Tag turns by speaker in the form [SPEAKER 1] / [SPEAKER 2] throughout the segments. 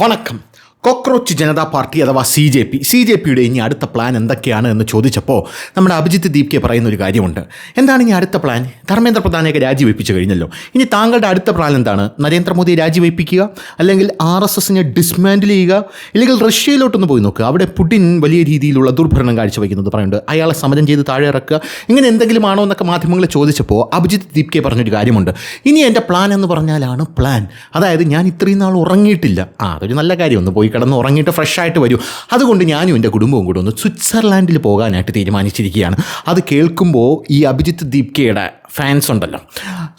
[SPEAKER 1] വണക്കം. Cockroach Janata party അഥവാ C J പിയുടെ ഇനി അടുത്ത പ്ലാൻ എന്തൊക്കെയാണ് എന്ന് ചോദിച്ചപ്പോൾ നമ്മുടെ അഭിജിത്ത് ദീപ്കെ പറയുന്ന ഒരു കാര്യമുണ്ട്. എന്താണ് ഇനി അടുത്ത പ്ലാൻ? ധർമ്മേന്ദ്ര പ്രധാനെയൊക്കെ രാജിവെപ്പിച്ചു കഴിഞ്ഞല്ലോ. ഇനി താങ്കളുടെ അടുത്ത പ്ലാൻ എന്താണ്? നരേന്ദ്രമോദിയെ രാജിവെപ്പിക്കുക, അല്ലെങ്കിൽ RSSനെ ഡിസ്മാൻഡിൽ ചെയ്യുക, ഇല്ലെങ്കിൽ റഷ്യയിലോട്ടൊന്ന് പോയി നോക്കുക. അവിടെ പുടിൻ വലിയ രീതിയിലുള്ള ദുർഭരണം കാഴ്ചവെക്കുന്നത് പറയുന്നുണ്ട്. അയാളെ സമരം ചെയ്ത് താഴെ ഇറക്കുക, ഇങ്ങനെ എന്തെങ്കിലും ആണോ എന്നൊക്കെ മാധ്യമങ്ങൾ ചോദിച്ചപ്പോൾ അഭിജിത്ത് ദീപ്കെ പറഞ്ഞൊരു കാര്യമുണ്ട്. ഇനി എൻ്റെ പ്ലാൻ എന്ന് പറഞ്ഞാലാണ് പ്ലാൻ. അതായത് ഞാൻ ഇത്രയും നാൾ ഉറങ്ങിയിട്ടില്ല. അതൊരു നല്ല കാര്യം. ഒന്ന് പോയി കിടന്ന് ഉറങ്ങിയിട്ട് ഫ്രഷ് ആയിട്ട് വരൂ. അതുകൊണ്ട് ഞാനും എൻ്റെ കുടുംബവും കൂടെ ഒന്ന് സ്വിറ്റ്സർലാൻഡിൽ പോകാനായിട്ട് തീരുമാനിച്ചിരിക്കുകയാണ്. അത് കേൾക്കുമ്പോൾ ഈ അഭിജിത്ത് ദീപ്കയുടെ ഫാൻസ് ഉണ്ടല്ലോ,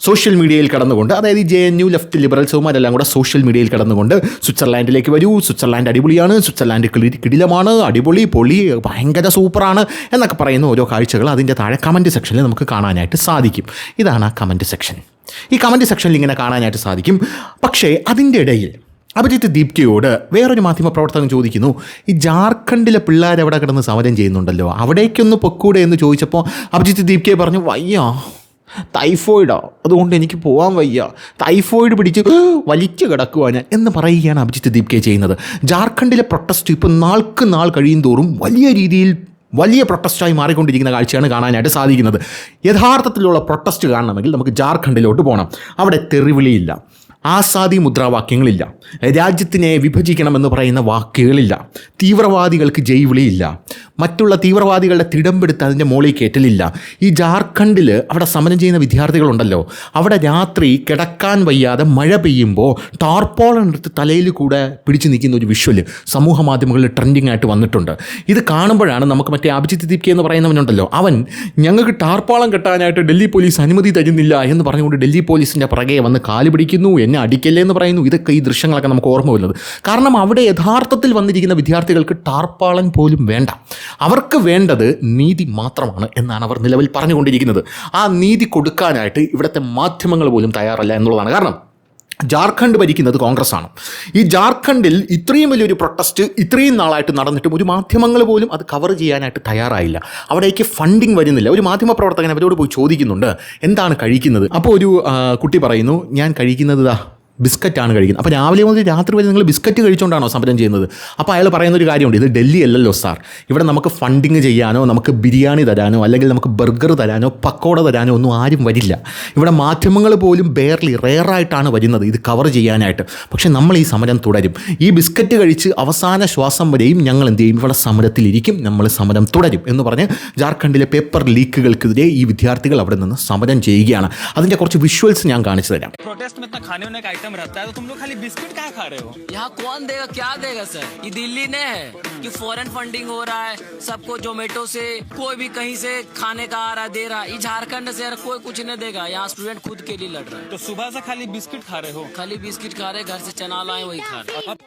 [SPEAKER 1] സോഷ്യൽ മീഡിയയിൽ കടന്നുകൊണ്ട്, അതായത് ഈ JNU ലെഫ്റ്റ് ലിബറൽസുമാരെല്ലാം കൂടെ സോഷ്യൽ മീഡിയയിൽ കടന്നുകൊണ്ട് സ്വിറ്റ്സർലാൻഡിലേക്ക് വരൂ, സ്വിറ്റ്സർലാൻഡ് അടിപൊളിയാണ്, സ്വിറ്റ്സർലാൻഡ് കിടിലമാണ്, അടിപൊളി, പൊളി, ഭയങ്കര സൂപ്പറാണ് എന്നൊക്കെ പറയുന്ന ഓരോ കാഴ്ചകൾ അതിൻ്റെ താഴെ കമൻറ്റ് സെക്ഷനിൽ നമുക്ക് കാണാനായിട്ട് സാധിക്കും. ഇതാണ് ആ കമൻറ്റ് സെക്ഷൻ. ഈ കമൻറ്റ് സെക്ഷനിൽ ഇങ്ങനെ കാണാനായിട്ട് സാധിക്കും. പക്ഷേ അതിൻ്റെ ഇടയിൽ അഭിജിത്ത് ദീപ്കയോട് വേറൊരു മാധ്യമപ്രവർത്തകൻ ചോദിക്കുന്നു, ഈ ജാർഖണ്ഡിലെ പിള്ളേർ അവിടെ കിടന്ന് സമരം ചെയ്യുന്നുണ്ടല്ലോ, അവിടേക്കൊന്ന് പൊക്കൂടെ എന്ന് ചോദിച്ചപ്പോൾ അഭിജിത്ത് ദീപ്കെ പറഞ്ഞു, വയ്യ, ടൈഫോയിഡോ, അതുകൊണ്ട് എനിക്ക് പോകാൻ വയ്യ, ടൈഫോയിഡ് പിടിച്ച് വലിച്ചു കിടക്കുക ഞാൻ എന്ന് പറയുകയാണ് അഭിജിത്ത് ദീപ്കെ ചെയ്യുന്നത്. ജാർഖണ്ഡിലെ പ്രൊട്ടസ്റ്റ് ഇപ്പോൾ നാൾക്ക് നാൾ കഴിയും തോറും വലിയ പ്രൊട്ടസ്റ്റായി മാറിക്കൊണ്ടിരിക്കുന്ന കാഴ്ചയാണ് കാണാനായിട്ട് സാധിക്കുന്നത്. യഥാർത്ഥത്തിലുള്ള പ്രൊട്ടസ്റ്റ് കാണണമെങ്കിൽ നമുക്ക് ജാർഖണ്ഡിലോട്ട് പോകണം. അവിടെ തെറിവിളിയില്ല, ആസാദി മുദ്രാവാക്യങ്ങളില്ല, രാജ്യത്തിനെ വിഭജിക്കണമെന്ന് പറയുന്ന വാക്കുകളില്ല, തീവ്രവാദികൾക്ക് ജയ്വിളിയില്ല, മറ്റുള്ള തീവ്രവാദികളുടെ തിടമ്പെടുത്ത് അതിൻ്റെ മോളിൽ കയറ്റലില്ല. ഈ ജാർഖണ്ഡിൽ അവിടെ സമരം ചെയ്യുന്ന വിദ്യാർത്ഥികളുണ്ടല്ലോ, അവിടെ രാത്രി കിടക്കാൻ വയ്യാതെ മഴ പെയ്യുമ്പോൾ ടാർപോളെടുത്ത് തലയിൽ കൂടെ പിടിച്ചു നിൽക്കുന്ന ഒരു വിഷ്വൽ സമൂഹ മാധ്യമങ്ങളിൽ ട്രെൻഡിങ് ആയിട്ട് വന്നിട്ടുണ്ട്. ഇത് കാണുമ്പോഴാണ് നമുക്ക് മറ്റേ അഭിജിത്ത് ദീപ്കെ എന്ന് പറയുന്നവനുണ്ടല്ലോ, അവൻ ഞങ്ങൾക്ക് ടാർപ്പാളം കെട്ടാനായിട്ട് ഡൽഹി പോലീസ് അനുമതി തരുന്നില്ല എന്ന് പറഞ്ഞുകൊണ്ട് ഡൽഹി പോലീസിൻ്റെ പുറകെ വന്ന് കാല് പിടിക്കുന്നു, എന്നെ അടിക്കല്ലേ എന്ന് പറയുന്നു. ഇതൊക്കെ ഈ ദൃശ്യങ്ങളൊക്കെ നമുക്ക് ഓർമ്മ വരുന്നത്. കാരണം അവിടെ യഥാർത്ഥത്തിൽ വന്നിരിക്കുന്ന വിദ്യാർത്ഥികൾക്ക് ടാർപ്പാളൻ പോലും വേണ്ട, അവർക്ക് വേണ്ടത് നീതി മാത്രമാണ് എന്നാണ് അവർ നിലവിൽ പറഞ്ഞുകൊണ്ടിരിക്കുന്നത്. ആ നീതി കൊടുക്കാനായിട്ട് ഇവിടുത്തെ മാധ്യമങ്ങൾ പോലും തയ്യാറല്ല എന്നുള്ളതാണ്. കാരണം ജാർഖണ്ഡ് ഭരിക്കുന്നത് കോൺഗ്രസ് ആണ്. ഈ ജാർഖണ്ഡിൽ ഇത്രയും വലിയൊരു പ്രൊട്ടസ്റ്റ് ഇത്രയും നാളായിട്ട് നടന്നിട്ടും ഒരു മാധ്യമങ്ങൾ പോലും അത് കവർ ചെയ്യാനായിട്ട് തയ്യാറായില്ല. അവിടേക്ക് ഫണ്ടിങ് വരുന്നില്ല. ഒരു മാധ്യമപ്രവർത്തകൻ അവരോട് പോയി ചോദിക്കുന്നുണ്ട്, എന്താണ് കഴിക്കുന്നത്? അപ്പോൾ ഒരു കുട്ടി പറയുന്നു, ഞാൻ കഴിക്കുന്നത് ബിസ്ക്കറ്റാണ് കഴിക്കുന്നത്. അപ്പോൾ രാവിലെ മുതൽ രാത്രി വരെ നിങ്ങൾ ബിസ്ക്കറ്റ് കഴിച്ചുകൊണ്ടാണോ സമരം ചെയ്യുന്നത്? അപ്പോൾ അയാൾ പറയുന്നൊരു കാര്യമുണ്ട്, ഇത് ഡൽഹി അല്ലല്ലോ സാർ, ഇവിടെ നമുക്ക് ഫണ്ടിങ് ചെയ്യാനോ നമുക്ക് ബിരിയാണി തരാനോ അല്ലെങ്കിൽ നമുക്ക് ബർഗർ തരാനോ പക്കോട തരാനോ ഒന്നും ആരും വരില്ല. ഇവിടെ മാധ്യമങ്ങൾ പോലും റെയറായിട്ടാണ് വരുന്നത് ഇത് കവർ ചെയ്യാനായിട്ട്. പക്ഷേ നമ്മൾ ഈ സമരം തുടരും. ഈ ബിസ്ക്കറ്റ് കഴിച്ച് അവസാന ശ്വാസം വരെയും ഞങ്ങൾ എന്ത് ചെയ്യും? ഇവിടെ സമരത്തിലിരിക്കും, നമ്മൾ സമരം തുടരും എന്ന് പറഞ്ഞ് ജാർഖണ്ഡിലെ പേപ്പർ ലീക്കുകൾക്കെതിരെ ഈ വിദ്യാർത്ഥികൾ അവിടെ നിന്ന് സമരം ചെയ്യുകയാണ്. അതിൻ്റെ കുറച്ച് വിഷ്വൽസ് ഞാൻ കാണിച്ചു തരാം.
[SPEAKER 2] रहता है तो तुम लोग खाली बिस्किट क्या खा रहे हो? यहाँ कौन देगा, क्या देगा सर? ये दिल्ली ने है कि फॉरेन फंडिंग हो रहा है, सबको जोमेटो से कोई भी कहीं से खाने का आ रहा दे रहा. ये झारखंड से कोई कुछ नहीं देगा. यहाँ स्टूडेंट खुद के लिए लड़ रहा है. तो सुबह से खाली बिस्किट खा रहे हो? खाली बिस्किट खा रहे, घर से चना लाए वही खा रहे.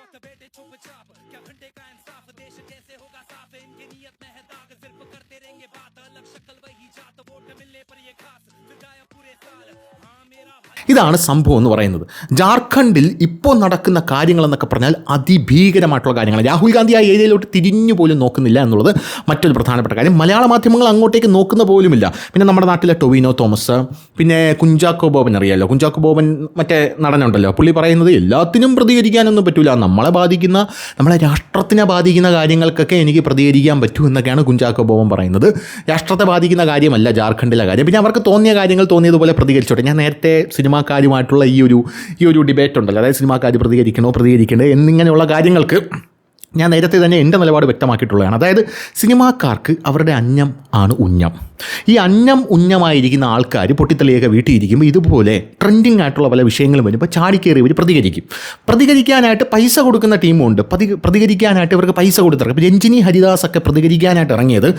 [SPEAKER 1] ഇതാണ് സംഭവം എന്ന് പറയുന്നത്. ജാർഖണ്ഡിൽ ഇപ്പോൾ നടക്കുന്ന കാര്യങ്ങളെന്നൊക്കെ പറഞ്ഞാൽ അതിഭീകരമായിട്ടുള്ള കാര്യങ്ങൾ. രാഹുൽ ഗാന്ധി ആ ഏരിയയിലോട്ട് തിരിഞ്ഞു പോലും നോക്കുന്നില്ല എന്നുള്ളത് മറ്റൊരു പ്രധാനപ്പെട്ട കാര്യം. മലയാള മാധ്യമങ്ങൾ അങ്ങോട്ടേക്ക് നോക്കുന്ന പോലുമില്ല. പിന്നെ നമ്മുടെ നാട്ടിലെ ടൊവിനോ തോമസ്, പിന്നെ കുഞ്ചാക്കോ ബോബൻ അറിയാമല്ലോ, കുഞ്ചാക്കോ ബോബൻ മറ്റേ നടനുണ്ടല്ലോ, പുള്ളി പറയുന്നത് എല്ലാത്തിനും പ്രതികരിക്കാനൊന്നും പറ്റില്ല, നമ്മളെ രാഷ്ട്രത്തിനെ ബാധിക്കുന്ന കാര്യങ്ങൾക്കൊക്കെ എനിക്ക് പ്രതികരിക്കാൻ പറ്റൂ എന്നൊക്കെയാണ് കുഞ്ചാക്കോ ബോബൻ പറയുന്നത്. രാഷ്ട്രത്തെ ബാധിക്കുന്ന കാര്യമല്ല ജാർഖണ്ഡിലെ കാര്യം. പിന്നെ അവർക്ക് തോന്നിയ കാര്യങ്ങൾ തോന്നിയതുപോലെ പ്രതികരിച്ചോട്ടെ. ഞാൻ നേരത്തെ സിനിമാക്കാരുമായിട്ടുള്ള ഈ ഒരു ഡിബേറ്റ് ഉണ്ടല്ലോ, അതായത് സിനിമാക്കാർ പ്രതികരിക്കണ്ടേ എന്നിങ്ങനെയുള്ള കാര്യങ്ങൾക്ക് ഞാൻ നേരത്തെ തന്നെ എൻ്റെ നിലപാട് വ്യക്തമാക്കിയിട്ടുള്ളതാണ്. അതായത് സിനിമാക്കാർക്ക് അവരുടെ അന്നം ആണ് ഉന്നം. ഈ അന്നം ഉന്നമായിരിക്കുന്ന ആൾക്കാർ പൊട്ടിത്തെളിയൊക്കെ വീട്ടിലിരിക്കുമ്പോൾ ഇതുപോലെ ട്രെൻഡിങ് ആയിട്ടുള്ള പല വിഷയങ്ങളും വരുമ്പോൾ ചാടിക്കേറി ഇവർ പ്രതികരിക്കാനായിട്ട് പൈസ കൊടുക്കുന്ന ടീമുണ്ട്. പ്രതികരിക്കാനായിട്ട് ഇവർക്ക് പൈസ കൊടുത്തിറങ്ങും. ഇപ്പോൾ രഞ്ജിനി ഹരിദാസ് ഒക്കെ പ്രതികരിക്കാനായിട്ട് ഇറങ്ങിയത്,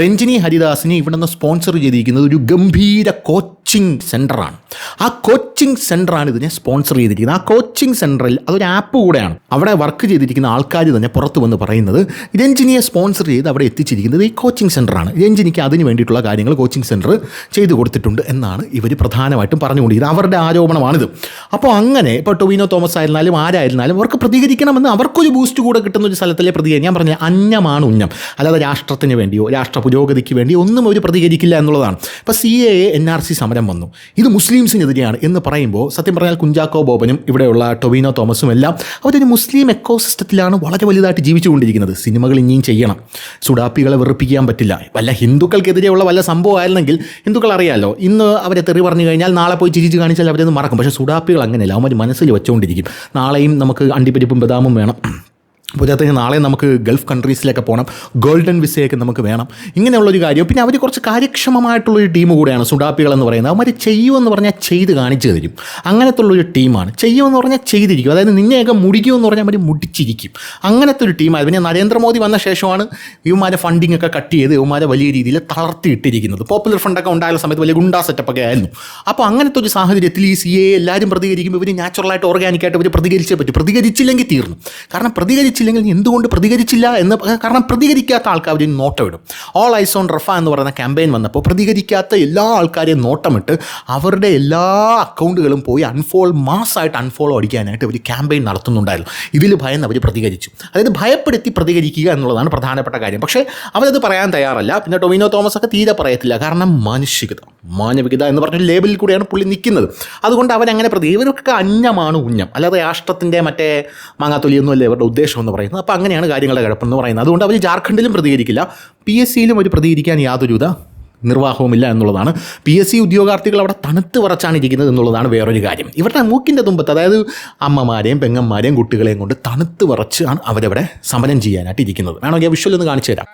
[SPEAKER 1] രഞ്ജിനി ഹരിദാസിനെ ഇവിടെ നിന്ന് സ്പോൺസർ ചെയ്തിരിക്കുന്നത് ഒരു ഗംഭീര കോച്ചിങ് സെൻ്ററാണ്. ആ കോച്ചിങ് സെൻ്ററാണ് ഇതിനെ സ്പോൺസർ ചെയ്തിരിക്കുന്നത്. ആ കോച്ചിങ് സെൻ്ററിൽ അതൊരു ആപ്പ് കൂടെയാണ്. അവിടെ വർക്ക് ചെയ്തിരിക്കുന്ന ആൾക്കാർ തന്നെ പുറത്ത് വന്ന് പറയുന്നത് രഞ്ജിനിയെ സ്പോൺസർ ചെയ്ത് അവിടെ എത്തിച്ചിരിക്കുന്നത് ഈ കോച്ചിങ് സെൻ്ററാണ്. രഞ്ജിനിക്ക് അതിന് വേണ്ടിയിട്ടുള്ള കാര്യങ്ങൾ കോച്ചിങ് സെൻറ്റർ ചെയ്തു കൊടുത്തിട്ടുണ്ട് എന്നാണ് ഇവർ പ്രധാനമായിട്ടും പറഞ്ഞുകൊണ്ടിരിക്കുന്നത്. അവരുടെ ആരോപണമാണിത്. അപ്പോൾ അങ്ങനെ ഇപ്പോൾ ടൊവിനോ തോമസ് ആയിരുന്നാലും ആരായിരുന്നാലും അവർക്ക് പ്രതികരിക്കണമെന്ന് അവർക്കൊരു ബൂസ്റ്റ് കൂടെ കിട്ടുന്ന ഒരു സ്ഥലത്തിലെ പ്രതികരിക്കും. ഞാൻ പറഞ്ഞ അന്യമാണ് ഉന്നം, അല്ലാതെ രാഷ്ട്രത്തിന് വേണ്ടിയോ രാഷ്ട്ര പുരോഗതിക്ക് വേണ്ടിയോ ഒന്നും അവർ പ്രതികരിക്കില്ല എന്നുള്ളതാണ്. ഇപ്പോൾ CAA NRC സമരം വന്നു, ഇത് മുസ്ലിംസിനെതിരെയാണ് എന്ന് പറയുമ്പോൾ സത്യം പറഞ്ഞാൽ കുഞ്ചാക്കോ ബോബനും ഇവിടെയുള്ള ടൊവിനോ തോമസും എല്ലാം അവരൊരു മുസ്ലിം എക്കോസിസ്റ്റത്തിലാണ് വളരെ വലുതായിട്ട് ജീവിച്ചുകൊണ്ടിരിക്കുന്നത്. സിനിമകൾ ഇനിയും ചെയ്യണം, സുഡാപ്പികളെ വെറുപ്പിക്കാൻ പറ്റില്ല. വല്ല ഹിന്ദുക്കൾക്കെതിരെയുള്ള വല്ല സംഭവമായിരുന്നെങ്കിൽ ഹിന്ദുക്കൾ അറിയാമല്ലോ, ഇന്ന് അവരെ തെറി പറഞ്ഞു കഴിഞ്ഞാൽ നാളെ പോയി ചിരിച്ച് കാണിച്ചാൽ അവരത് മറക്കും. പക്ഷേ സുഡാപ്പികൾ അങ്ങനെയല്ല, അവന്മാർ മനസ്സിൽ വെച്ചുകൊണ്ടിരിക്കും. നാളെയും നമുക്ക് അണ്ടിപ്പരിപ്പും ബദാമും വേണം, പുതിയത്തേക്ക് നാളെ നമുക്ക് ഗൾഫ് കൺട്രീസിലൊക്കെ പോകണം, ഗോൾഡൻ വിസയൊക്കെ നമുക്ക് വേണം, ഇങ്ങനെയുള്ളൊരു കാര്യം. പിന്നെ അവർ കുറച്ച് കാര്യക്ഷമമായിട്ടുള്ളൊരു ടീം കൂടെയാണ് സുഡാപ്പികളെന്ന് പറയുന്നത്. അവർ ചെയ്യുമെന്ന് പറഞ്ഞാൽ ചെയ്ത് കാണിച്ചു തരും, അങ്ങനത്തെ ഉള്ളൊരു ടീമാണ്. ചെയ്യുമെന്ന് പറഞ്ഞാൽ ചെയ്തിരിക്കും, അതായത് നിന്നെയൊക്കെ മുടിക്കുമെന്ന് പറഞ്ഞാൽ അവർ മുടിച്ചിരിക്കും, അങ്ങനത്തെ ഒരു ടീമാണ്. പിന്നെ നരേന്ദ്രമോദി വന്ന ശേഷമാണ് ഇവന്മാരെ ഫണ്ടിങ് ഒക്കെ കട്ട് ചെയ്ത് ഇവന്മാരെ വലിയ രീതിയിൽ തളർത്തിയിട്ടിരിക്കുന്നത്. പോപ്പുലർ ഫണ്ടൊക്കെ ഉണ്ടായ സമയത്ത് വലിയ ഗുണ്ടാ സെറ്റപ്പൊക്കെ ആയിരുന്നു. അപ്പോൾ അങ്ങനത്തെ ഒരു സാഹചര്യത്തിൽ ഈ CAA എല്ലാവരും പ്രതികരിക്കുമ്പോൾ ഇവർ നാച്ചുറലായിട്ട് ഓർഗാനിക്കായിട്ട് ഇവർ പ്രതികരിച്ചേ പറ്റും. പ്രതികരിച്ചില്ലെങ്കിൽ തീർന്നു. കാരണം പ്രതികരിച്ചില്ലെങ്കിൽ എന്തുകൊണ്ട് പ്രതികരിച്ചില്ല എന്ന്, കാരണം പ്രതികരിക്കാത്ത ആൾക്കാർ നോട്ടം ഇടും. ഓൾ ഐസ് ഓൺ റഫ എന്ന് പറയുന്ന ക്യാമ്പയിൻ വന്നപ്പോൾ പ്രതികരിക്കാത്ത എല്ലാ ആൾക്കാരെയും നോട്ടമിട്ട് അവരുടെ എല്ലാ അക്കൗണ്ടുകളും പോയി മാസ്സായിട്ട് അൺഫോളോ അടിക്കാനായിട്ട് അവർ ക്യാമ്പയിൻ നടത്തുന്നുണ്ടായിരുന്നു. ഇതിൽ ഭയന്ന് അവർ പ്രതികരിച്ചു. അതായത് ഭയപ്പെടുത്തി പ്രതികരിക്കുക എന്നുള്ളതാണ് പ്രധാനപ്പെട്ട കാര്യം. പക്ഷേ അവരത് പറയാൻ തയ്യാറല്ല. പിന്നെ ടൊവിനോ തോമസ് ഒക്കെ തീരെ പറയത്തില്ല, കാരണം മാനവികത എന്ന് പറഞ്ഞൊരു ലേബലിൽ കൂടെയാണ് പുള്ളി നിൽക്കുന്നത്. അതുകൊണ്ട് അവരങ്ങനെ ഇവർക്കൊക്കെ അന്യമാണ് ഉന്നം, അല്ലാതെ രാഷ്ട്രത്തിൻ്റെ മറ്റേ മാങ്ങാത്തൊലിയൊന്നുമല്ല ഇവരുടെ ഉദ്ദേശം എന്ന് പറയുന്നത്. അപ്പോൾ അങ്ങനെയാണ് കാര്യങ്ങളുടെ കിടപ്പെന്ന് പറയുന്നത്. അതുകൊണ്ട് അവർ ജാർഖണ്ഡിലും പ്രതികരിക്കില്ല, PSCയിലും അവർ പ്രതികരിക്കാൻ യാതൊരുവിധ നിർവാഹവുമില്ല എന്നുള്ളതാണ്. PSC ഉദ്യോഗാർത്ഥികൾ അവിടെ തണുത്ത് വിറച്ചാണ് ഇരിക്കുന്നത് എന്നുള്ളതാണ് വേറൊരു കാര്യം. ഇവരുടെ മൂക്കിൻ്റെ തുമ്പത്ത്, അതായത് അമ്മമാരെയും പെങ്ങന്മാരെയും കുട്ടികളെയും കൊണ്ട് തണുത്ത് വിറച്ചാണ് അവരവിടെ സമരം ചെയ്യാനായിട്ട് ഇരിക്കുന്നത്. വേണമെങ്കിൽ ആ വിഷ്വൽ ഒന്ന് കാണിച്ചു തരാം.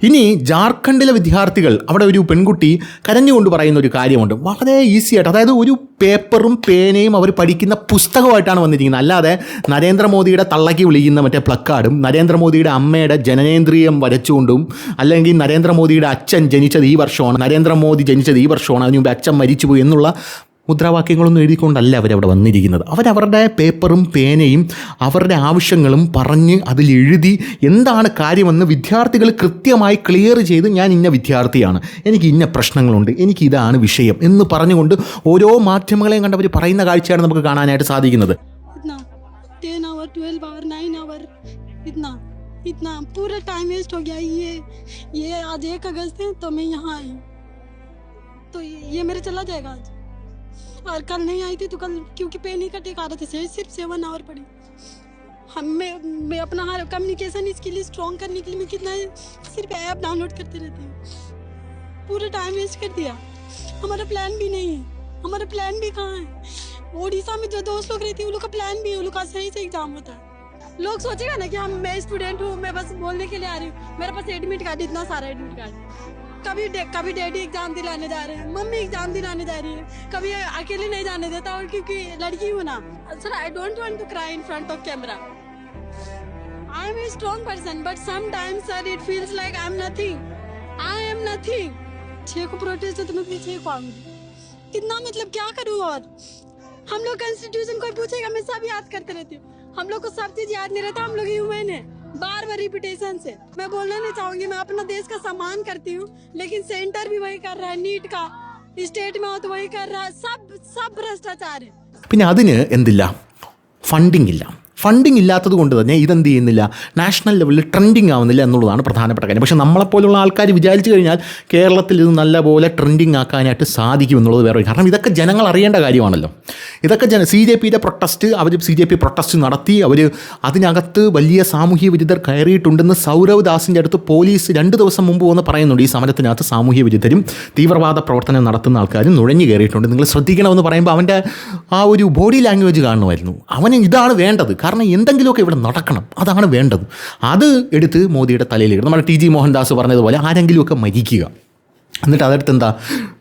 [SPEAKER 1] ഇനി ജാർഖണ്ഡിലെ വിദ്യാർത്ഥികൾ, അവിടെ ഒരു പെൺകുട്ടി കരഞ്ഞുകൊണ്ട് പറയുന്ന ഒരു കാര്യമുണ്ട്, വളരെ ഈസി ആയിട്ട്. അതായത് ഒരു പേപ്പറും പേനയും അവർ പഠിക്കുന്ന പുസ്തകമായിട്ടാണ് വന്നിരിക്കുന്നത്, അല്ലാതെ നരേന്ദ്രമോദിയുടെ തള്ളയ്ക്ക് വിളിക്കുന്ന മറ്റേ പ്ലക്കാർഡും നരേന്ദ്രമോദിയുടെ അമ്മയുടെ ജനനേന്ദ്രിയം വരച്ചുകൊണ്ടും, അല്ലെങ്കിൽ നരേന്ദ്രമോദിയുടെ അച്ഛൻ ജനിച്ചത് ഈ വർഷമാണ്, നരേന്ദ്രമോദി ജനിച്ചത് ഈ വർഷമാണ്, അതിന് മുമ്പ് അച്ഛൻ മരിച്ചുപോയി എന്നുള്ള മുദ്രാവാക്യങ്ങളൊന്നും എഴുതിക്കൊണ്ടല്ല അവരവിടെ വന്നിരിക്കുന്നത്. അവരവരുടെ പേപ്പറും പേനയും അവരുടെ ആവശ്യങ്ങളും പറഞ്ഞ് അതിലെഴുതി എന്താണ് കാര്യമെന്ന് വിദ്യാർത്ഥികൾ കൃത്യമായി ക്ലിയർ ചെയ്ത്, ഞാൻ ഇന്ന വിദ്യാർത്ഥിയാണ്, എനിക്ക് ഇന്ന പ്രശ്നങ്ങളുണ്ട്, എനിക്ക് ഇതാണ് വിഷയം എന്ന് പറഞ്ഞുകൊണ്ട് ഓരോ മാധ്യമങ്ങളെയും കണ്ട് അവർ പറയുന്ന കാഴ്ചയാണ് നമുക്ക് കാണാനായിട്ട് സാധിക്കുന്നത്.
[SPEAKER 3] इतना पूरा टाइम वेस्ट हो गया. ये आज 1 अगस्त है तो मैं यहाँ आई, तो ये मेरा चला जाएगा आज. और कल नहीं आई थी तो कल क्योंकि पे नहीं कटे आ रहे थे, सिर्फ 7 आवर पड़ी. मैं अपना कम्युनिकेशन स्किल स्ट्रॉन्ग करने के लिए मैं कितना सिर्फ ऐप डाउनलोड करते रहती हूँ. पूरा टाइम वेस्ट कर दिया. हमारा प्लान भी नहीं है, हमारा प्लान भी कहाँ है. ओडिशा में जो 2 लोग रहते हैं उन लोग का प्लान भी है, उन लोग का सही से एग्जाम होता है. लोग सोचेगा ना कि मैं स्टूडेंट हूँ, मैं बस बोलने के लिए आ रही हूँ, मेरे पास एडमिट कार्ड, इतना सारा एडमिट कार्ड. कभी डैडी एग्जाम दिलाने जा रहे हैं, मम्मी एग्जाम दिलाने जा रही है, कभी अकेले नहीं जाने देता, और क्योंकि लड़की हूँ ना. Sir, I don't want to cry in front of camera. I am a strong person, but sometimes sir it feels like I am nothing. I am nothing. 6 को प्रोटेस्ट है तो मैं 6 को आऊंगी. कितना मतलब क्या करूँ. और हम लोग कॉन्स्टिट्यूशन कोई पूछेगा मैं सब याद करते रहती हूँ. हम लोग को सब चीज याद नहीं रहता. हम लोग ह्यूमन है, बार रिपीटेशन से. मैं बोलना नहीं चाहूंगी, मैं अपना देश का सम्मान करती हूँ, लेकिन सेंटर भी वही कर रहा है, नीट का स्टेट में हो तो वही कर रहा है. सब भ्रष्टाचार है.
[SPEAKER 1] പിന്നെ അതിന് എന്തില്ല, ഫണ്ടിങ് ഇല്ല. ഫണ്ടിങ് ഇല്ലാത്തത് കൊണ്ട് തന്നെ ഇതെന്ത് ചെയ്യുന്നില്ല, നാഷണൽ ലെവലിൽ ട്രെൻഡിങ് ആവുന്നില്ല എന്നുള്ളതാണ് പ്രധാനപ്പെട്ട കാര്യം. പക്ഷേ നമ്മളെപ്പോലുള്ള ആൾക്കാർ വിചാരിച്ചു കഴിഞ്ഞാൽ കേരളത്തിൽ ഇത് നല്ലപോലെ ട്രെൻഡിങ് ആക്കാനായിട്ട് സാധിക്കും എന്നുള്ളത് വേറെ. കാരണം ഇതൊക്കെ ജനങ്ങൾ അറിയേണ്ട കാര്യമാണല്ലോ. ഇതൊക്കെ CJPയുടെ പ്രൊട്ടസ്റ്റ്, അവർ CJP പ്രൊട്ടസ്റ്റ് നടത്തി, അവർ അതിനകത്ത് വലിയ സാമൂഹ്യ വിരുദ്ധർ കയറിയിട്ടുണ്ടെന്ന് സൗരവ് ദാസിൻ്റെ അടുത്ത് പോലീസ് 2 ദിവസം മുമ്പ് വന്ന് പറയുന്നുണ്ട്. ഈ സമരത്തിനകത്ത് സാമൂഹ്യ വിരുദ്ധരും തീവ്രവാദ പ്രവർത്തനം നടത്തുന്ന ആൾക്കാരും നുഴഞ്ഞു കയറിയിട്ടുണ്ട്, നിങ്ങൾ ശ്രദ്ധിക്കണമെന്ന് പറയുമ്പോൾ അവൻ്റെ ആ ഒരു ബോഡി ലാംഗ്വേജ് കാണുമായിരുന്നു. അവന് ഇതാണ് വേണ്ടത്, കാരണം എന്തെങ്കിലുമൊക്കെ ഇവിടെ നടക്കണം, അതാണ് വേണ്ടത്. അത് എടുത്ത് മോദിയുടെ തലയിലിടും. നമ്മുടെ TG മോഹൻദാസ് പറഞ്ഞതുപോലെ ആരെങ്കിലുമൊക്കെ മരിക്കുക, എന്നിട്ട് അതെടുത്ത് എന്താ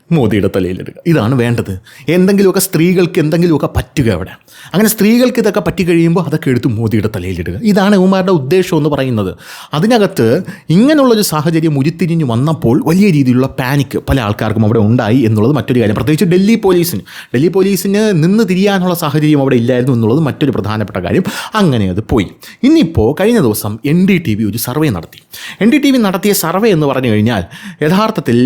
[SPEAKER 1] മോദിയുടെ തലയിലിടുക. ഇതാണ് വേണ്ടത്. എന്തെങ്കിലുമൊക്കെ സ്ത്രീകൾക്ക് എന്തെങ്കിലുമൊക്കെ പറ്റുക അവിടെ. അങ്ങനെ സ്ത്രീകൾക്ക് ഇതൊക്കെ പറ്റിക്കഴിയുമ്പോൾ അതൊക്കെ എടുത്ത് മോദിയുടെ തലയിലിടുക. ഇതാണ് ഇവന്മാരുടെ ഉദ്ദേശം എന്ന് പറയുന്നത്. അതിനകത്ത് ഇങ്ങനെയുള്ളൊരു സാഹചര്യം ഉരുത്തിരിഞ്ഞ് വന്നപ്പോൾ വലിയ രീതിയിലുള്ള പാനിക്ക് പല ആൾക്കാർക്കും അവിടെ ഉണ്ടായി എന്നുള്ളത് മറ്റൊരു കാര്യം. പ്രത്യേകിച്ച് ഡൽഹി പോലീസിന് നിന്ന് തിരിയാനുള്ള സാഹചര്യം അവിടെ ഇല്ലായിരുന്നു എന്നുള്ളത് മറ്റൊരു പ്രധാനപ്പെട്ട കാര്യം. അങ്ങനെ അത് പോയി. ഇന്നിപ്പോൾ കഴിഞ്ഞ ദിവസം NDTV ഒരു സർവേ നടത്തി. NDTV നടത്തിയ സർവേ എന്ന് പറഞ്ഞു കഴിഞ്ഞാൽ യഥാർത്ഥത്തിൽ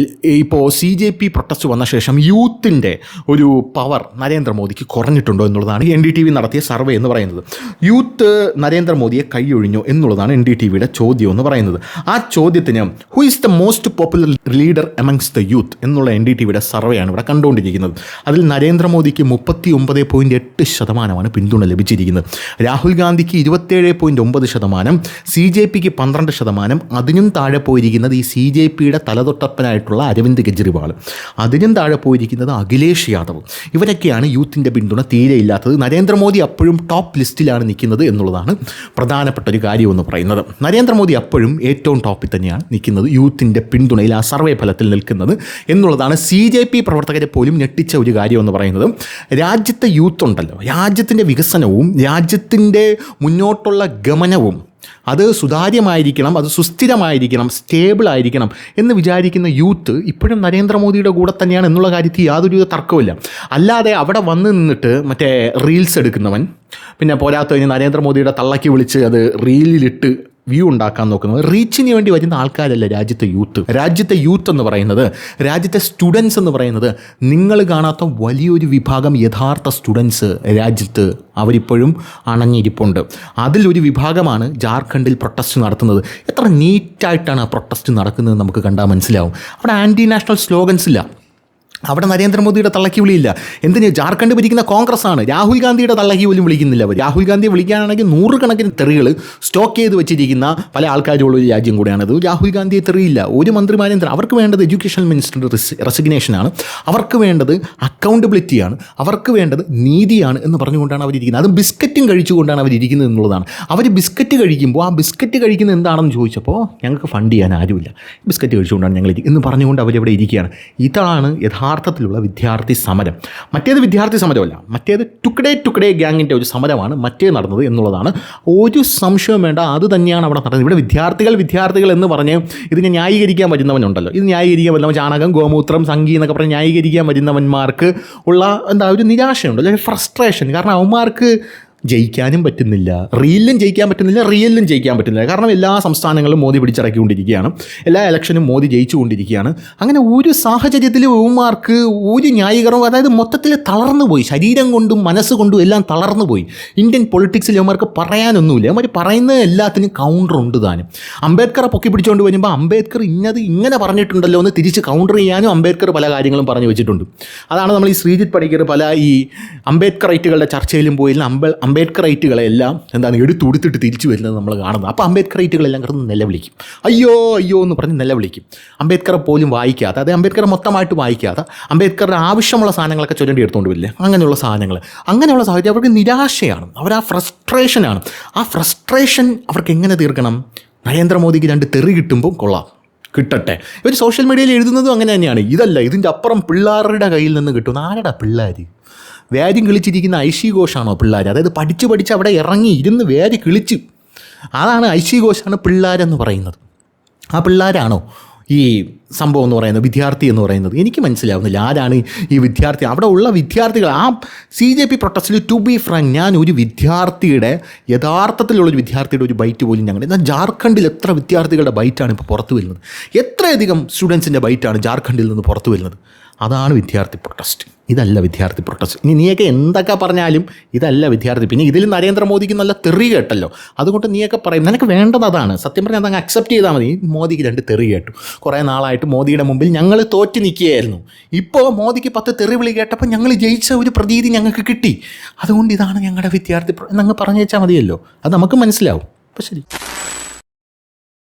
[SPEAKER 1] ഇപ്പോൾ CJP പ്രൊട്ടസ്റ്റ് വന്ന ശേഷം യൂത്തിൻ്റെ ഒരു പവർ നരേന്ദ്രമോദിക്ക് കുറഞ്ഞിട്ടുണ്ടോ എന്നുള്ളതാണ് NDTV നടത്തിയ സർവേ എന്ന് പറയുന്നത്. യൂത്ത് നരേന്ദ്രമോദിയെ കൈയൊഴിഞ്ഞു എന്നുള്ളതാണ് NDTVയുടെ ചോദ്യം എന്ന് പറയുന്നത്. ആ ചോദ്യത്തിന് who is the most popular leader amongst the youth എന്നുള്ള NDTVയുടെ സർവേയാണ് ഇവിടെ കണ്ടുകൊണ്ടിരിക്കുന്നത്. അതിൽ നരേന്ദ്രമോദിക്ക് 39.8% പിന്തുണ ലഭിച്ചിരിക്കുന്നത്. രാഹുൽ ഗാന്ധിക്ക് 27.9%, CJPക്ക് 12%, അതിനും താഴെ പോയിരിക്കുന്നത് ഈ CJPയുടെ തലതൊട്ടപ്പനായിട്ടുള്ള അരവിന്ദ് കെജ്രിവാൾ, അതിനും താഴെ പോയിരിക്കുന്നത് അഖിലേഷ് യാദവ്. ഇവരൊക്കെയാണ് യൂത്തിൻ്റെ പിന്തുണ തീരെ ഇല്ലാത്തത്. നരേന്ദ്രമോദി അപ്പോഴും ടോപ്പ് ലിസ്റ്റിലാണ് നിൽക്കുന്നത് എന്നുള്ളതാണ് പ്രധാനപ്പെട്ട ഒരു കാര്യമെന്ന് പറയുന്നത്. നരേന്ദ്രമോദി അപ്പോഴും ഏറ്റവും ടോപ്പിൽ തന്നെയാണ് നിൽക്കുന്നത്, യൂത്തിൻ്റെ പിന്തുണയിൽ ആ സർവേ ഫലത്തിൽ നിൽക്കുന്നത് എന്നുള്ളതാണ് CJP പ്രവർത്തകരെ പോലും ഞെട്ടിച്ച ഒരു കാര്യമെന്ന് പറയുന്നത്. രാജ്യത്തെ യൂത്ത് ഉണ്ടല്ലോ, രാജ്യത്തിൻ്റെ വികസനവും രാജ്യത്തിൻ്റെ മുന്നോട്ടുള്ള ഗമനവും അത് സുതാര്യമായിരിക്കണം, അത് സുസ്ഥിരമായിരിക്കണം, സ്റ്റേബിളായിരിക്കണം എന്ന് വിചാരിക്കുന്ന യൂത്ത് ഇപ്പോഴും നരേന്ദ്രമോദിയുടെ കൂടെ തന്നെയാണ് എന്നുള്ള കാര്യത്തിൽ യാതൊരു തർക്കവുമില്ല. അല്ലാതെ അവിടെ വന്ന് നിന്നിട്ട് മറ്റേ റീൽസ് എടുക്കുന്നവൻ, പിന്നെ പോരാത്തതിന് നരേന്ദ്രമോദിയുടെ തള്ളക്കി വിളിച്ച് അത് റീലിലിട്ട് വ്യൂ ഉണ്ടാക്കാൻ നോക്കുന്നത്, റീച്ചിന് വേണ്ടി വരുന്ന ആൾക്കാരല്ല രാജ്യത്തെ യൂത്ത് എന്ന് പറയുന്നത്. രാജ്യത്തെ സ്റ്റുഡൻസ് എന്ന് പറയുന്നത് നിങ്ങൾ കാണാത്ത വലിയൊരു വിഭാഗം യഥാർത്ഥ സ്റ്റുഡൻസ് രാജ്യത്ത് അവരിപ്പോഴും അണഞ്ഞിരിപ്പുണ്ട്. അതിലൊരു വിഭാഗമാണ് ജാർഖണ്ഡിൽ പ്രൊട്ടസ്റ്റ് നടത്തുന്നത്. എത്ര നീറ്റായിട്ടാണ് ആ പ്രൊട്ടസ്റ്റ് നടക്കുന്നത് നമുക്ക് കണ്ടാൽ മനസ്സിലാവും. അവിടെ ആൻറ്റി നാഷണൽ സ്ലോഗൻസ് ഇല്ല, അവിടെ നരേന്ദ്രമോദിയുടെ തള്ളക്കി വിളിയില്ല. എന്തിന്? ജാർഖണ്ഡ് ഭരിക്കുന്ന കോൺഗ്രസ് ആണ്. രാഹുൽ ഗാന്ധിയുടെ തള്ളക്കി പോലും വിളിക്കുന്നില്ല അവർ. രാഹുൽ ഗാന്ധിയെ വിളിക്കാനാണെങ്കിൽ 100 കണക്കിന് തെറികൾ സ്റ്റോക്ക് ചെയ്ത് വെച്ചിരിക്കുന്ന പല ആൾക്കാരുള്ള ഒരു രാജ്യം കൂടിയാണത്. രാഹുൽ ഗാന്ധിയെ തെറിയില്ല, ഒരു മന്ത്രിമാരെയും. അവർക്ക് വേണ്ടത് എഡ്യൂക്കേഷൻ മിനിസ്റ്ററുടെ റെസിഗ്നേഷനാണ്, അവർക്ക് വേണ്ടത് അക്കൗണ്ടബിലിറ്റിയാണ്, അവർക്ക് വേണ്ടത് നീതിയാണ് എന്ന് പറഞ്ഞുകൊണ്ടാണ് അവരിയ്ക്കുന്നത്. അത് ബിസ്ക്കറ്റും കഴിച്ചുകൊണ്ടാണ് അവരിയ്ക്കുന്നത് എന്നുള്ളതാണ്. അവർ ബിസ്ക്കറ്റ് കഴിക്കുമ്പോൾ ആ ബിസ്ക്കറ്റ് കഴിക്കുന്നത് എന്താണെന്ന് ചോദിച്ചപ്പോൾ ഞങ്ങൾക്ക് ഫണ്ട് ചെയ്യാൻ ആരുമില്ല, ബിസ്ക്കറ്റ് കഴിച്ചുകൊണ്ടാണ് ഞങ്ങൾ എന്ന് പറഞ്ഞുകൊണ്ട് അവരെവിടെ ഇരിക്കുകയാണ്. ഇതാണ് യഥാർത്ഥത്തിലുള്ള വിദ്യാർത്ഥി സമരം. മറ്റേത് വിദ്യാർത്ഥി സമരമല്ല, മറ്റേത് ടുക്കഡേ ഗ്യാങ്ങിൻ്റെ ഒരു സമരമാണ് മറ്റേ നടന്നത് എന്നുള്ളതാണ്. ഒരു സംശയവും വേണ്ട, അത് തന്നെയാണ് അവിടെ നടന്നത്. ഇവിടെ വിദ്യാർത്ഥികൾ എന്ന് പറഞ്ഞ് ഇതിനെ ന്യായീകരിക്കാൻ വരുന്നവനുണ്ടല്ലോ, ഇത് ന്യായീകരിക്കാൻ വരുന്നവൻ ചാണകം, ഗോമൂത്രം, സംഗി എന്നൊക്കെ പറഞ്ഞ് ന്യായീകരിക്കാൻ വരുന്നവന്മാർക്ക് ഉള്ള ഒരു നിരാശയുണ്ട്, അല്ലെങ്കിൽ ഫ്രസ്ട്രേഷൻ. കാരണം അവന്മാർക്ക് ജയിക്കാനും പറ്റുന്നില്ല, റിയലിലും ജയിക്കാൻ പറ്റുന്നില്ല. കാരണം എല്ലാ സംസ്ഥാനങ്ങളും മോദി പിടിച്ചടക്കിക്കൊണ്ടിരിക്കുകയാണ്, എല്ലാ ഇലക്ഷനും മോദി ജയിച്ചുകൊണ്ടിരിക്കുകയാണ്. അങ്ങനെ ഒരു സാഹചര്യത്തിലും യുവമാർക്ക് ഒരു ന്യായീകരണവും, അതായത് മൊത്തത്തിൽ തളർന്നു പോയി, ശരീരം കൊണ്ടും മനസ്സുകൊണ്ടും എല്ലാം തളർന്നു പോയി. ഇന്ത്യൻ പൊളിറ്റിക്സിൽ യുവമാർക്ക് പറയാനൊന്നുമില്ല. അവർ പറയുന്ന എല്ലാത്തിനും കൗണ്ടർ ഉണ്ട് താനും. അംബേദ്കറെ പൊക്കി പിടിച്ചുകൊണ്ട് വരുമ്പോൾ അംബേദ്കർ ഇങ്ങനെ പറഞ്ഞിട്ടുണ്ടല്ലോ എന്ന് തിരിച്ച് കൗണ്ടർ ചെയ്യാനും അംബേദ്കർ പല കാര്യങ്ങളും പറഞ്ഞു വെച്ചിട്ടുണ്ട്. അതാണ് നമ്മൾ ഈ ശ്രീജിത്ത് പണിക്കർ പല ഈ അംബേദ്കറൈറ്റുകളുടെ ചർച്ചയിലും പോയി അംബേദ്കറൈറ്റുകളെല്ലാം എടുത്തുകൊടുത്തിട്ട് തിരിച്ചു വരുന്നത് നമ്മൾ കാണുന്നത്. അപ്പോൾ അംബേദ്കറൈറ്റുകളെല്ലാം കിടന്ന് നിലവിളിക്കും, അയ്യോ എന്ന് പറഞ്ഞ് നിലവിളിക്കും. അംബേദ്കറെ പോലും വായിക്കാതെ, അതായത് അംബേദ്കറെ മൊത്തമായിട്ട് വായിക്കാതെ അംബേദ്കറുടെ ആവശ്യമുള്ള സാധനങ്ങളൊക്കെ ചൊല്ലി എടുത്തുകൊണ്ട് വരില്ലേ, അങ്ങനെയുള്ള സാഹചര്യം അവർക്ക് നിരാശയാണ്, അവർ ആ ഫ്രസ്ട്രേഷനാണ്. ആ ഫ്രസ്ട്രേഷൻ അവർക്ക് എങ്ങനെ തീർക്കണം? നരേന്ദ്രമോദിക്ക് 2 തെറി കിട്ടുമ്പോൾ കൊള്ളാം, കിട്ടട്ടെ. ഇവർ സോഷ്യൽ മീഡിയയിൽ എഴുതുന്നതും അങ്ങനെ തന്നെയാണ്. ഇതല്ല, ഇതിൻ്റെ അപ്പുറം പിള്ളേരുടെ കയ്യിൽ നിന്ന് കിട്ടും. ആരുടെ പിള്ളേർ? വേര്യം കിളിച്ചിരിക്കുന്ന ഐഷി ഘോഷാണോ പിള്ളേർ? അതായത് പഠിച്ച് അവിടെ ഇറങ്ങി ഇരുന്ന് വേര് കിളിച്ച്, അതാണ് ഐഷി ഘോഷാണ് പിള്ളേരെന്ന് പറയുന്നത്. ആ പിള്ളേരാണോ ഈ സംഭവം എന്ന് പറയുന്നത്, വിദ്യാർത്ഥി എന്ന് പറയുന്നത്? എനിക്ക് മനസ്സിലാവുന്നില്ല ആരാണ് ഈ വിദ്യാർത്ഥി. അവിടെ ഉള്ള വിദ്യാർത്ഥികൾ ആ CJP പ്രൊട്ടസ്റ്റിൽ, ടു ബി ഫ്രാങ്ക്, ഞാൻ ഒരു വിദ്യാർത്ഥിയുടെ യഥാർത്ഥത്തിലുള്ളൊരു വിദ്യാർത്ഥിയുടെ ഒരു ബൈറ്റ് പോലും ഞങ്ങൾ, എന്നാൽ ജാർഖണ്ഡിൽ എത്ര വിദ്യാർത്ഥികളുടെ ബൈറ്റാണ് ഇപ്പോൾ പുറത്തു വരുന്നത്, എത്രയധികം സ്റ്റുഡൻസിൻ്റെ ബൈറ്റാണ് ജാർഖണ്ഡിൽ നിന്ന് പുറത്തു വരുന്നത്. അതാണ് വിദ്യാർത്ഥി പ്രൊട്ടസ്റ്റ്, ഇതല്ല വിദ്യാർത്ഥി പ്രൊട്ടസ്റ്റ്. ഇനി നീയൊക്കെ എന്തൊക്കെ പറഞ്ഞാലും ഇതല്ല വിദ്യാർത്ഥി. പിന്നെ ഇതിൽ നരേന്ദ്രമോദിക്ക് നല്ല തെറി കേട്ടല്ലോ, അതുകൊണ്ട് നീയൊക്കെ പറയും. നിനക്ക് വേണ്ടത് അതാണ്. സത്യം പറഞ്ഞാൽ അതങ്ങ് അക്സെപ്റ്റ് ചെയ്താൽ മതി. മോദിക്ക് 2 തെറി കേട്ടു. കുറേ നാളായിട്ട് മോദിയുടെ മുമ്പിൽ ഞങ്ങൾ തോറ്റ് നിൽക്കുകയായിരുന്നു. ഇപ്പോൾ മോദിക്ക് 10 തെറി വിളി കേട്ടപ്പോൾ ഞങ്ങൾ ജയിച്ച ഒരു പ്രതീതി ഞങ്ങൾക്ക് കിട്ടി. അതുകൊണ്ട് ഇതാണ് ഞങ്ങളുടെ വിദ്യാർത്ഥി എന്നങ്ങ് പറഞ്ഞു വെച്ചാൽ മതിയല്ലോ, അത് നമുക്ക് മനസ്സിലാവും. അപ്പോൾ ശരി.